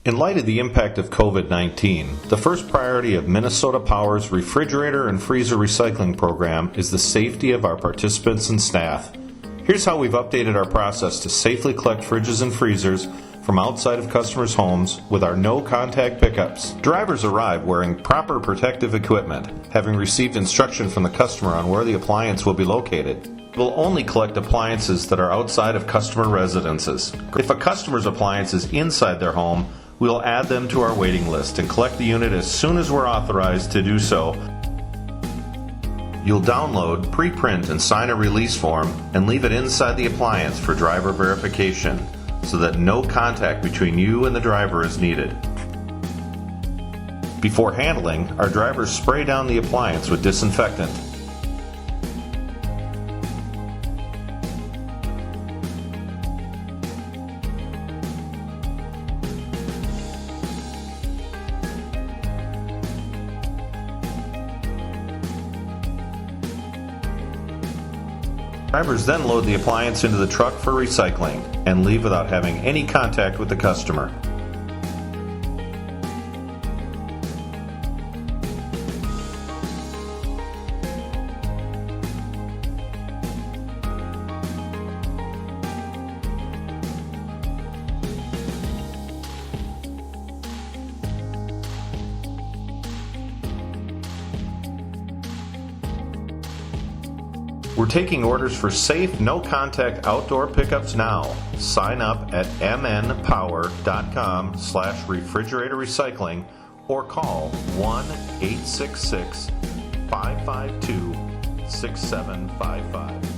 In light of the impact of COVID-19, the first priority of Minnesota Power's refrigerator and freezer recycling program is the safety of our participants and staff. Here's how we've updated our process to safely collect fridges and freezers from outside of customers' homes with our no-contact pickups. Drivers arrive wearing proper protective equipment, having received instruction from the customer on where the appliance will be located. We'll only collect appliances that are outside of customer residences. If a customer's appliance is inside their home, we'll add them to our waiting list and collect the unit as soon as we're authorized to do so. You'll download, pre-print, and sign a release form and leave it inside the appliance for driver verification so that no contact between you and the driver is needed. Before handling, our drivers spray down the appliance with disinfectant. Drivers then load the appliance into the truck for recycling and leave without having any contact with the customer. We're taking orders for safe, no-contact outdoor pickups now. Sign up at mnpower.com/refrigerator recycling or call 1-866-552-6755.